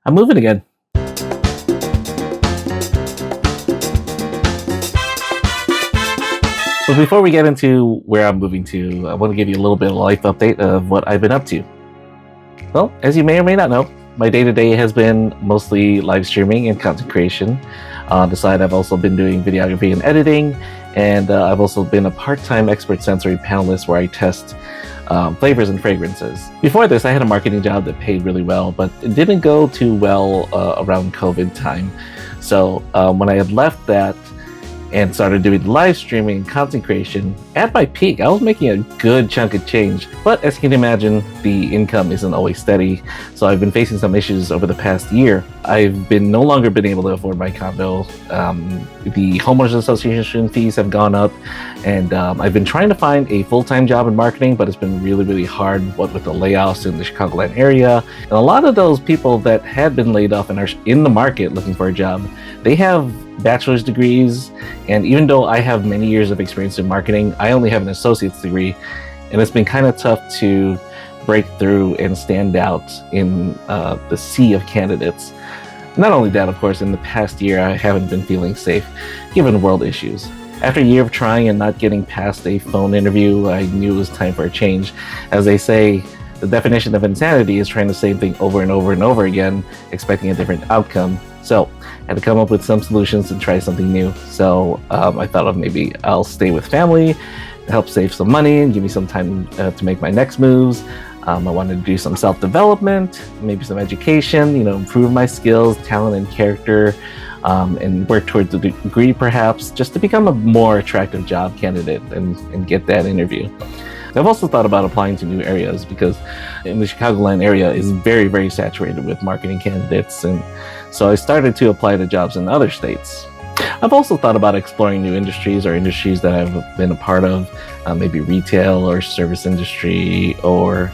I'm moving again. But before we get into where I'm moving to, I want to give you a little bit of a life update of what I've been up to. Well, as you may or may not know, my day-to-day has been mostly live streaming and content creation. On the side, I've also been doing videography and editing, and I've also been a part-time expert sensory panelist where I test flavors and fragrances. Before this, I had a marketing job that paid really well, but it didn't go too well around COVID time. So when I had left that and started doing live streaming and content creation, at my peak, I was making a good chunk of change. But as you can imagine, the income isn't always steady. So I've been facing some issues over the past year. I've no longer been able to afford my condo. The homeowners association fees have gone up, and I've been trying to find a full-time job in marketing, but it's been really, really hard, what with the layoffs in the Chicagoland area. And a lot of those people that had been laid off and are in the market looking for a job, they have bachelor's degrees, and even though I have many years of experience in marketing, I only have an associate's degree, and it's been kind of tough to break through and stand out in the sea of candidates. Not only that, of course, in the past year, I haven't been feeling safe, given world issues. After a year of trying and not getting past a phone interview, I knew it was time for a change. As they say, the definition of insanity is trying the same thing over and over and over again, expecting a different outcome. So I had to come up with some solutions and try something new. So I thought of maybe I'll stay with family, help save some money and give me some time to make my next moves. I wanted to do some self-development, maybe some education, improve my skills, talent, and character, and work towards a degree perhaps, just to become a more attractive job candidate and get that interview. I've also thought about applying to new areas because in the Chicagoland area is very, very saturated with marketing candidates, and so I started to apply to jobs in other states. I've also thought about exploring new industries or industries that I've been a part of, maybe retail or service industry, or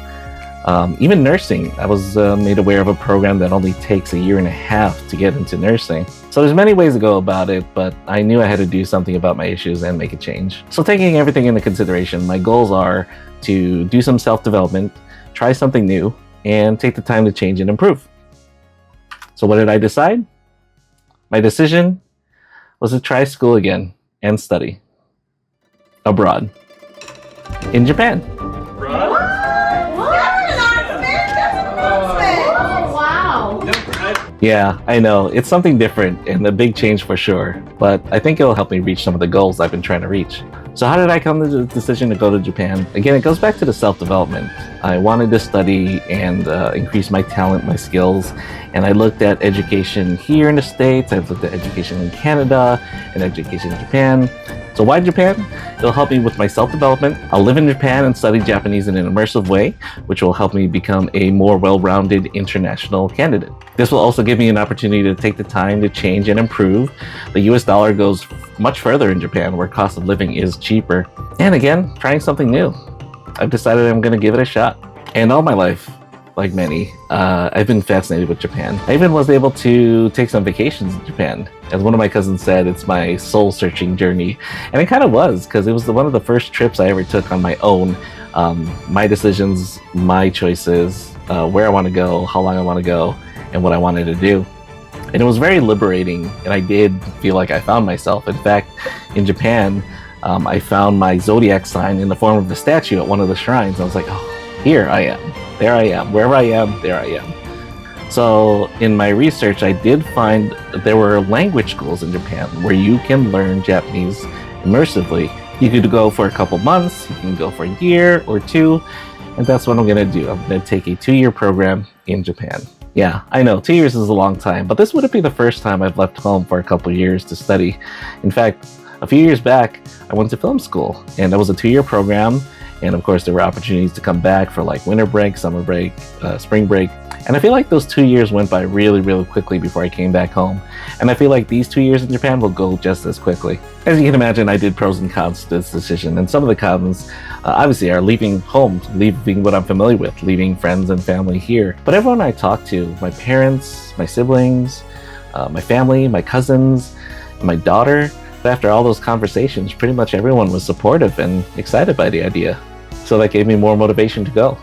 even nursing. I was made aware of a program that only takes a year and a half to get into nursing. So there's many ways to go about it, but I knew I had to do something about my issues and make a change. So taking everything into consideration, my goals are to do some self-development, try something new, and take the time to change and improve. So what did I decide? My decision was to try school again and study abroad in Japan. Yeah, I know. It's something different and a big change for sure, but I think it'll help me reach some of the goals I've been trying to reach. So how did I come to the decision to go to Japan? Again, it goes back to the self-development. I wanted to study and increase my talent, my skills, and I looked at education here in the States, I've looked at education in Canada, and education in Japan. So why Japan? It'll help me with my self-development. I'll live in Japan and study Japanese in an immersive way, which will help me become a more well-rounded international candidate. This will also give me an opportunity to take the time to change and improve. The US dollar goes much further in Japan, where cost of living is cheaper. And again, trying something new. I've decided I'm going to give it a shot. And all my life, like many, I've been fascinated with Japan. I even was able to take some vacations in Japan. As one of my cousins said, it's my soul-searching journey. And it kind of was, because it was one of the first trips I ever took on my own. My decisions, my choices, where I want to go, how long I want to go, and what I wanted to do. And it was very liberating, and I did feel like I found myself. In fact, in Japan, I found my zodiac sign in the form of a statue at one of the shrines. I was like, oh, here I am. There I am. Wherever I am, there I am. So in my research, I did find that there were language schools in Japan where you can learn Japanese immersively. You could go for a couple months, you can go for a year or two, and that's what I'm going to do. I'm going to take a 2-year program in Japan. Yeah, I know, 2 years is a long time, but this wouldn't be the first time I've left home for a couple years to study. In fact, a few years back, I went to film school, and that was a 2-year program. And of course, there were opportunities to come back for like winter break, summer break, spring break. And I feel like those 2 years went by really, really quickly before I came back home. And I feel like these 2 years in Japan will go just as quickly. As you can imagine, I did pros and cons to this decision. And some of the cons, obviously, are leaving home, leaving what I'm familiar with, leaving friends and family here. But everyone I talked to, my parents, my siblings, my family, my cousins, my daughter, after all those conversations, pretty much everyone was supportive and excited by the idea. So that gave me more motivation to go.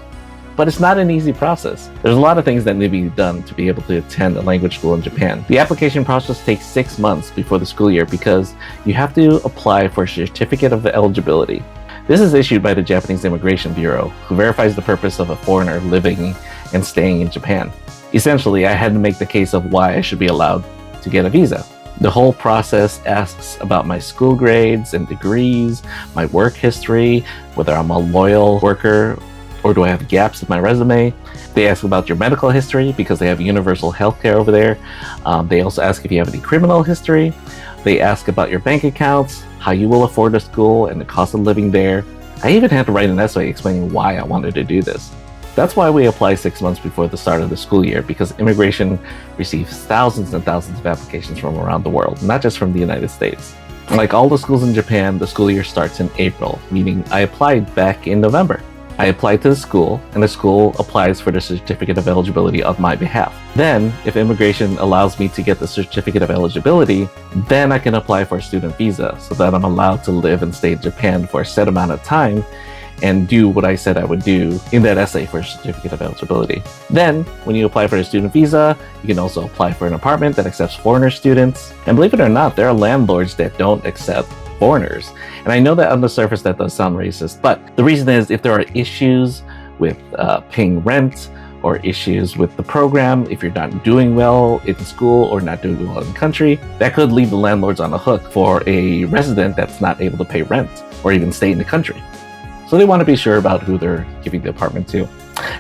But it's not an easy process. There's a lot of things that need to be done to be able to attend a language school in Japan. The application process takes 6 months before the school year because you have to apply for a certificate of eligibility. This is issued by the Japanese Immigration Bureau, who verifies the purpose of a foreigner living and staying in Japan. Essentially, I had to make the case of why I should be allowed to get a visa. The whole process asks about my school grades and degrees, my work history, whether I'm a loyal worker or do I have gaps in my resume. They ask about your medical history because they have universal healthcare over there. They also ask if you have any criminal history. They ask about your bank accounts, how you will afford a school, and the cost of living there. I even had to write an essay explaining why I wanted to do this. That's why we apply 6 months before the start of the school year, because immigration receives thousands and thousands of applications from around the world, not just from the United States. Like all the schools in Japan, the school year starts in April, meaning I applied back in November. I applied to the school, and the school applies for the certificate of eligibility on my behalf. Then, if immigration allows me to get the certificate of eligibility, then I can apply for a student visa so that I'm allowed to live and stay in Japan for a set amount of time and do what I said I would do in that essay for a certificate of eligibility. Then, when you apply for a student visa, you can also apply for an apartment that accepts foreigner students. And believe it or not, there are landlords that don't accept foreigners. And I know that on the surface that does sound racist, but the reason is if there are issues with paying rent or issues with the program, if you're not doing well in school or not doing well in the country, that could leave the landlords on the hook for a resident that's not able to pay rent or even stay in the country. So they want to be sure about who they're giving the apartment to.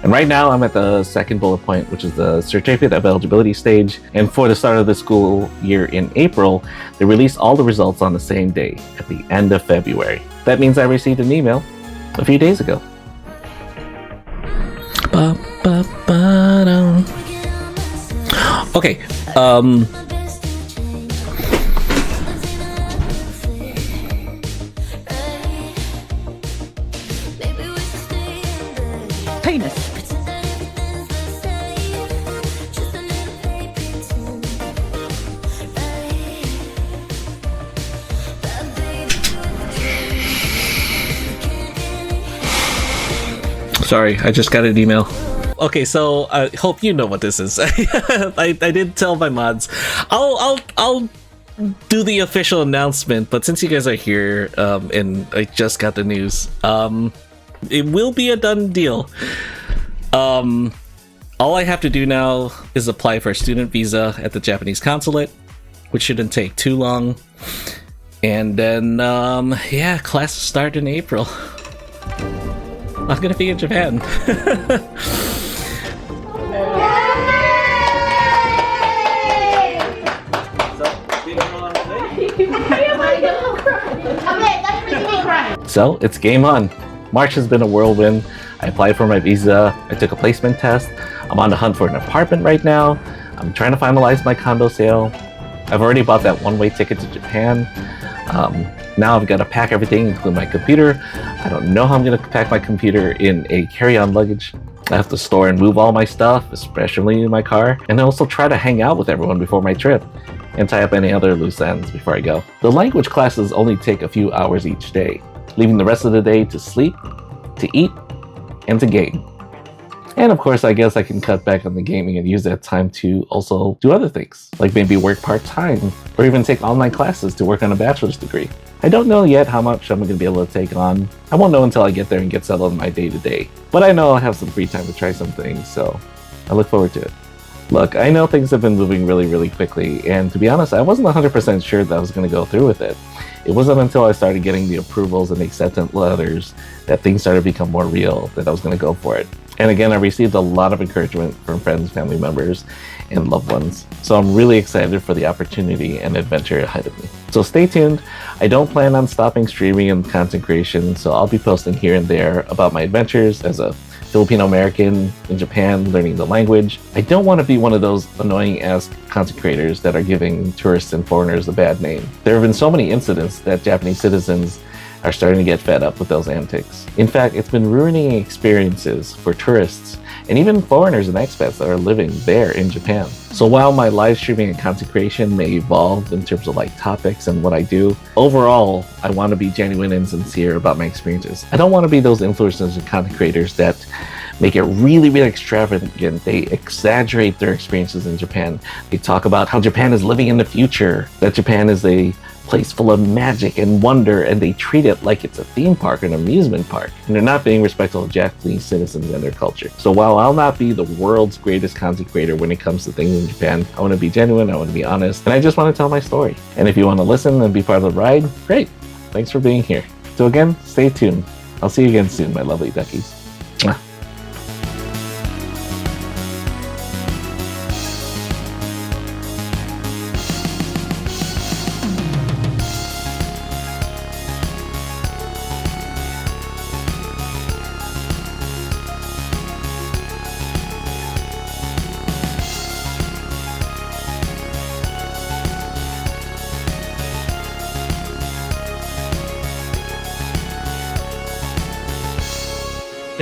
And right now I'm at the second bullet point, which is the certificate of eligibility stage. And for the start of the school year in April, they release all the results on the same day at the end of February. That means I received an email a few days ago. Okay, Penis. Sorry, I just got an email. Okay, so I hope you know what this is. I did tell my mods. I'll do the official announcement, but since you guys are here and I just got the news, it will be a done deal. All I have to do now is apply for a student visa at the Japanese consulate, which shouldn't take too long. And then, yeah, classes start in April. I'm gonna be in Japan. So it's game on. March has been a whirlwind. I applied for my visa. I took a placement test. I'm on the hunt for an apartment right now. I'm trying to finalize my condo sale. I've already bought that one-way ticket to Japan. Now I've got to pack everything, including my computer. I don't know how I'm going to pack my computer in a carry-on luggage. I have to store and move all my stuff, especially in my car, and I also try to hang out with everyone before my trip and tie up any other loose ends before I go. The language classes only take a few hours each day, leaving the rest of the day to sleep, to eat, and to game. And of course, I guess I can cut back on the gaming and use that time to also do other things, like maybe work part-time, or even take online classes to work on a bachelor's degree. I don't know yet how much I'm going to be able to take on. I won't know until I get there and get settled in my day-to-day. But I know I'll have some free time to try some things, so I look forward to it. Look, I know things have been moving really quickly, and to be honest, I wasn't 100% sure that I was going to go through with it. It wasn't until I started getting the approvals and the acceptance letters that things started to become more real that I was going to go for it. And again, I received a lot of encouragement from friends, family members, and loved ones. So I'm really excited for the opportunity and adventure ahead of me. So stay tuned. I don't plan on stopping streaming and content creation, so I'll be posting here and there about my adventures as a Filipino American in Japan learning the language. I don't want to be one of those annoying-ass content creators that are giving tourists and foreigners a bad name. There have been so many incidents that Japanese citizens are starting to get fed up with those antics. In fact, it's been ruining experiences for tourists and even foreigners and expats that are living there in Japan. So while my live streaming and content creation may evolve in terms of like topics and what I do, overall, I want to be genuine and sincere about my experiences. I don't want to be those influencers and content creators that make it really, really extravagant. They exaggerate their experiences in Japan. They talk about how Japan is living in the future, that Japan is a place full of magic and wonder, and they treat it like it's a theme park or an amusement park. And they're not being respectful of Japanese citizens and their culture. So while I'll not be the world's greatest content creator when it comes to things in Japan, I want to be genuine, I want to be honest, and I just want to tell my story. And if you want to listen and be part of the ride, great. Thanks for being here. So again, stay tuned. I'll see you again soon, my lovely duckies. Mwah.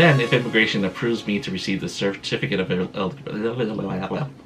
Then, if immigration approves me to receive the certificate of